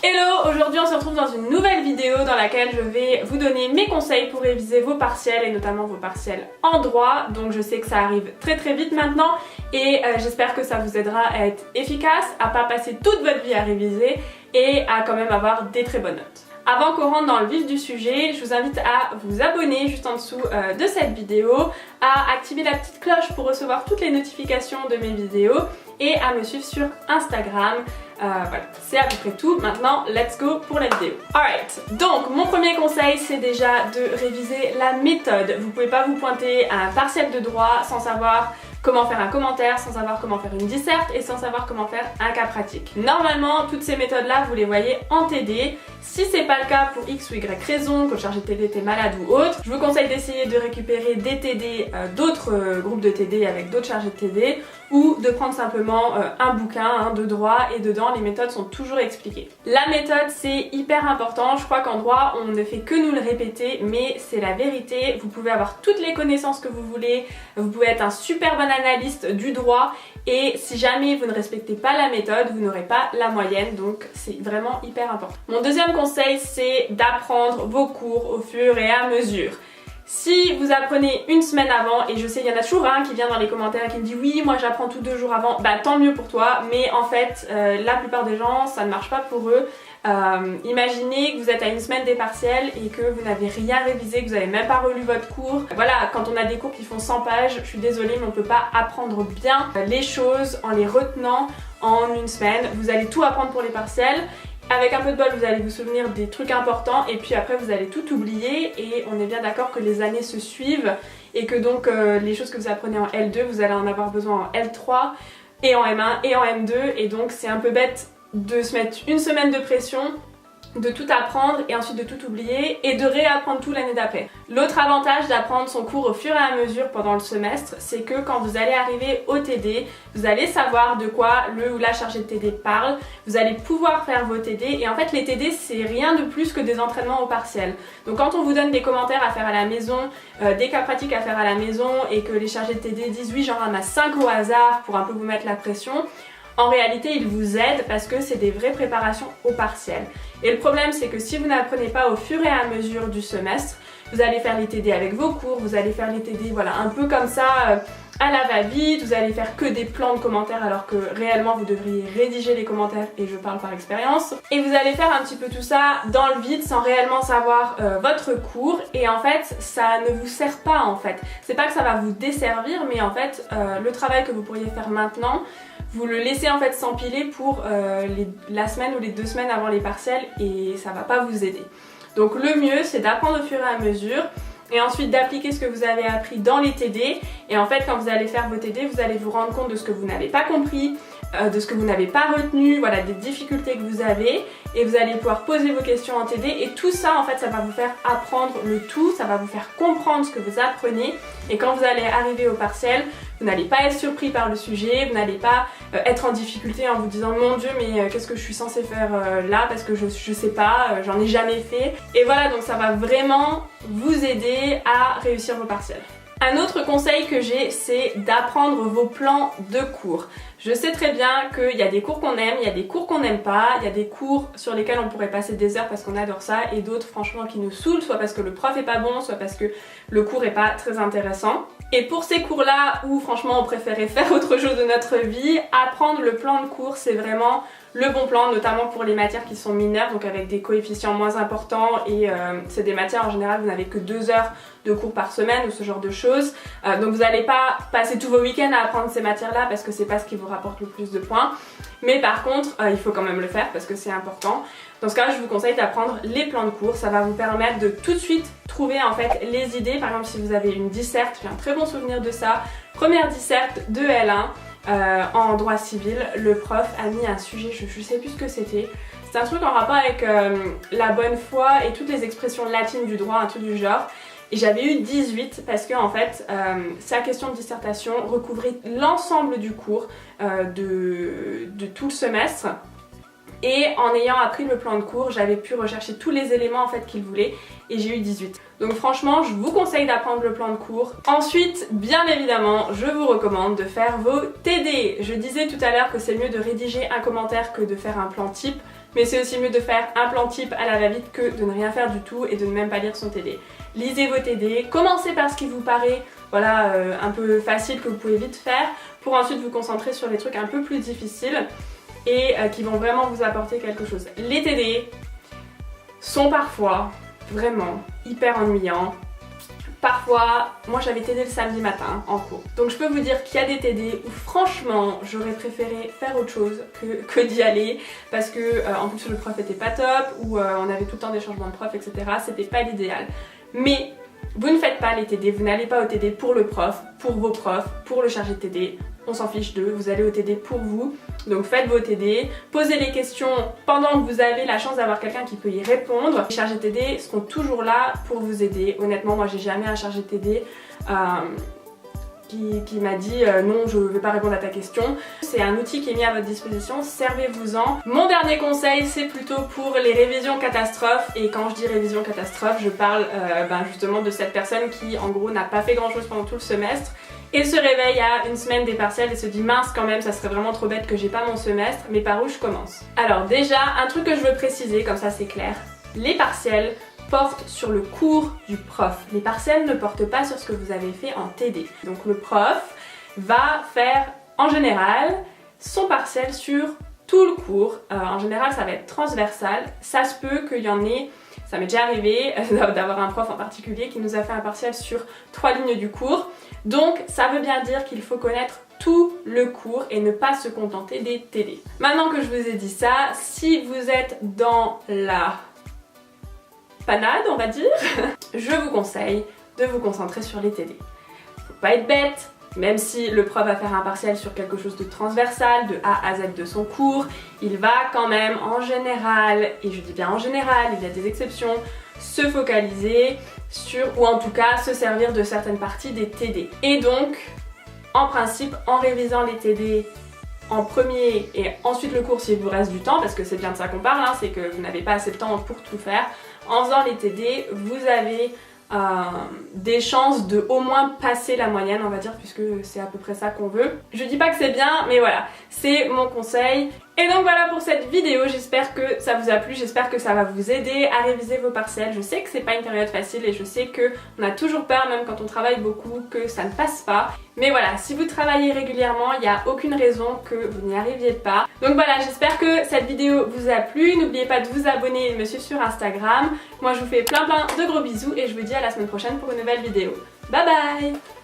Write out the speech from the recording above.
Hello, aujourd'hui on se retrouve dans une nouvelle vidéo dans laquelle je vais vous donner mes conseils pour réviser vos partiels et notamment vos partiels en droit. Donc je sais que ça arrive très vite maintenant et j'espère que ça vous aidera à être efficace, à pas passer toute votre vie à réviser et à quand même avoir des très bonnes notes. Avant qu'on rentre dans le vif du sujet, je vous invite à vous abonner juste en dessous de cette vidéo, à activer la petite cloche pour recevoir toutes les notifications de mes vidéos et à me suivre sur Instagram. Voilà, c'est à peu près tout. Maintenant, let's go pour la vidéo. Alright, donc mon premier conseil, c'est déjà de réviser la méthode. Vous pouvez pas vous pointer à un partiel de droit sans savoir comment faire un commentaire, sans savoir comment faire une disserte et sans savoir comment faire un cas pratique. Normalement, toutes ces méthodes-là, vous les voyez en TD. Si c'est pas le cas pour X ou Y raison, que le chargé de TD était malade ou autre, je vous conseille d'essayer de récupérer des TD d'autres groupes de TD avec d'autres chargés de TD ou de prendre simplement un bouquin de droit et dedans les méthodes sont toujours expliquées. La méthode c'est hyper important, je crois qu'en droit on ne fait que nous le répéter mais c'est la vérité, vous pouvez avoir toutes les connaissances que vous voulez, vous pouvez être un super bon analyste du droit et si jamais vous ne respectez pas la méthode, vous n'aurez pas la moyenne donc c'est vraiment hyper important. Mon deuxième conseil c'est d'apprendre vos cours au fur et à mesure. Si vous apprenez une semaine avant, et je sais il y en a toujours un qui vient dans les commentaires et qui me dit oui moi j'apprends tout 2 jours avant, bah tant mieux pour toi, mais en fait la plupart des gens ça ne marche pas pour eux. Imaginez que vous êtes à une semaine des partiels et que vous n'avez rien révisé, que vous n'avez même pas relu votre cours. Voilà, quand on a des cours qui font 100 pages, je suis désolée mais on peut pas apprendre bien les choses en les retenant en une semaine. Vous allez tout apprendre pour les partiels. Avec un peu de bol, vous allez vous souvenir des trucs importants et puis après vous allez tout oublier et on est bien d'accord que les années se suivent et que donc les choses que vous apprenez en L2, vous allez en avoir besoin en L3 et en M1 et en M2 et donc c'est un peu bête de se mettre une semaine de pression, de tout apprendre et ensuite de tout oublier et de réapprendre tout l'année d'après. L'autre avantage d'apprendre son cours au fur et à mesure pendant le semestre, c'est que quand vous allez arriver au TD, vous allez savoir de quoi le ou la chargée de TD parle, vous allez pouvoir faire vos TD et en fait les TD c'est rien de plus que des entraînements au partiel. Donc quand on vous donne des commentaires à faire à la maison, des cas pratiques à faire à la maison et que les chargés de TD disent oui j'en ramasse 5 au hasard pour un peu vous mettre la pression, en réalité, ils vous aident parce que c'est des vraies préparations au partiel. Et le problème, c'est que si vous n'apprenez pas au fur et à mesure du semestre, vous allez faire les TD avec vos cours, vous allez faire les TD voilà, un peu comme ça à la va-vite, vous allez faire que des plans de commentaires alors que réellement vous devriez rédiger les commentaires et je parle par expérience. Et vous allez faire un petit peu tout ça dans le vide sans réellement savoir votre cours et en fait ça ne vous sert pas en fait. C'est pas que ça va vous desservir mais en fait le travail que vous pourriez faire maintenant, vous le laissez en fait s'empiler pour la semaine ou les 2 semaines avant les partiels et ça va pas vous aider. Donc le mieux c'est d'apprendre au fur et à mesure et ensuite d'appliquer ce que vous avez appris dans les TD et en fait quand vous allez faire vos TD vous allez vous rendre compte de ce que vous n'avez pas compris, de ce que vous n'avez pas retenu, voilà des difficultés que vous avez et vous allez pouvoir poser vos questions en TD et tout ça en fait ça va vous faire apprendre le tout, ça va vous faire comprendre ce que vous apprenez et quand vous allez arriver au partiel vous n'allez pas être surpris par le sujet, vous n'allez pas être en difficulté en vous disant mon dieu mais qu'est-ce que je suis censée faire là parce que je sais pas, j'en ai jamais fait et voilà donc ça va vraiment vous aider à réussir vos partiels. Un autre conseil que j'ai, c'est d'apprendre vos plans de cours. Je sais très bien qu'il y a des cours qu'on aime, il y a des cours qu'on n'aime pas, il y a des cours sur lesquels on pourrait passer des heures parce qu'on adore ça et d'autres franchement qui nous saoulent, soit parce que le prof est pas bon, soit parce que le cours est pas très intéressant. Et pour ces cours-là où franchement on préférait faire autre chose de notre vie, apprendre le plan de cours c'est vraiment le bon plan, notamment pour les matières qui sont mineures, donc avec des coefficients moins importants et c'est des matières en général vous n'avez que 2 heures de cours par semaine ou ce genre de choses. Donc vous n'allez pas passer tous vos week-ends à apprendre ces matières-là parce que c'est pas ce qui vous rapporte le plus de points. Mais par contre, il faut quand même le faire parce que c'est important. Dans ce cas, je vous conseille d'apprendre les plans de cours. Ça va vous permettre de tout de suite trouver en fait les idées. Par exemple, si vous avez une disserte, j'ai un très bon souvenir de ça. Première disserte de L1 en droit civil, le prof a mis un sujet, je sais plus ce que c'était. C'est un truc en rapport avec la bonne foi et toutes les expressions latines du droit, un truc du genre. Et j'avais eu 18 parce que en fait sa question de dissertation recouvrait l'ensemble du cours de tout le semestre et en ayant appris le plan de cours j'avais pu rechercher tous les éléments en fait qu'il voulait et j'ai eu 18. Donc franchement je vous conseille d'apprendre le plan de cours. Ensuite bien évidemment je vous recommande de faire vos TD. Je disais tout à l'heure que c'est mieux de rédiger un commentaire que de faire un plan type. mais c'est aussi mieux de faire un plan type à la va-vite que de ne rien faire du tout et de ne même pas lire son TD. Lisez vos TD, commencez par ce qui vous paraît voilà, un peu facile que vous pouvez vite faire pour ensuite vous concentrer sur les trucs un peu plus difficiles et qui vont vraiment vous apporter quelque chose. Les TD sont parfois vraiment hyper ennuyants. Parfois, moi j'avais TD le samedi matin en cours. Donc je peux vous dire qu'il y a des TD où franchement j'aurais préféré faire autre chose que d'y aller parce que en plus le prof était pas top ou on avait tout le temps des changements de prof, etc. C'était pas l'idéal. Mais vous ne faites pas les TD, vous n'allez pas au TD pour le prof, pour vos profs, pour le chargé de TD. On s'en fiche d'eux, vous allez au TD pour vous. Donc faites vos TD, posez les questions pendant que vous avez la chance d'avoir quelqu'un qui peut y répondre. Les chargés de TD seront toujours là pour vous aider. Honnêtement, moi j'ai jamais un chargé de TD qui m'a dit non, je ne vais pas répondre à ta question. C'est un outil qui est mis à votre disposition, servez-vous-en. Mon dernier conseil, c'est plutôt pour les révisions catastrophes. Et quand je dis révision catastrophe, je parle justement de cette personne qui en gros n'a pas fait grand chose pendant tout le semestre et se réveille à une semaine des partiels et se dit mince quand même, ça serait vraiment trop bête que j'ai pas mon semestre, mais par où je commence? Alors déjà, un truc que je veux préciser, comme ça c'est clair, les partiels portent sur le cours du prof. Les partiels ne portent pas sur ce que vous avez fait en TD. Donc le prof va faire en général son partiel sur tout le cours. En général ça va être transversal, ça se peut qu'il y en ait. Ça m'est déjà arrivé d'avoir un prof en particulier qui nous a fait un partiel sur 3 lignes du cours. Donc ça veut bien dire qu'il faut connaître tout le cours et ne pas se contenter des TD. Maintenant que je vous ai dit ça, si vous êtes dans la panade, on va dire, je vous conseille de vous concentrer sur les TD. Faut pas être bête. Même si le prof va faire un partiel sur quelque chose de transversal, de A à Z de son cours, il va quand même en général, et je dis bien en général, il y a des exceptions, se focaliser sur, ou en tout cas se servir de certaines parties des TD. Et donc, en principe, en révisant les TD en premier et ensuite le cours s'il vous reste du temps, parce que c'est bien de ça qu'on parle, hein, c'est que vous n'avez pas assez de temps pour tout faire, en faisant les TD, vous avez des chances de au moins passer la moyenne, on va dire, puisque c'est à peu près ça qu'on veut. Je dis pas que c'est bien, mais voilà, c'est mon conseil. Et donc voilà pour cette vidéo, j'espère que ça vous a plu, j'espère que ça va vous aider à réviser vos partiels. Je sais que c'est pas une période facile et je sais que on a toujours peur, même quand on travaille beaucoup, que ça ne passe pas. Mais voilà, si vous travaillez régulièrement, il n'y a aucune raison que vous n'y arriviez pas. Donc voilà, j'espère que cette vidéo vous a plu. N'oubliez pas de vous abonner et de me suivre sur Instagram. Moi je vous fais plein de gros bisous et je vous dis à la semaine prochaine pour une nouvelle vidéo. Bye bye!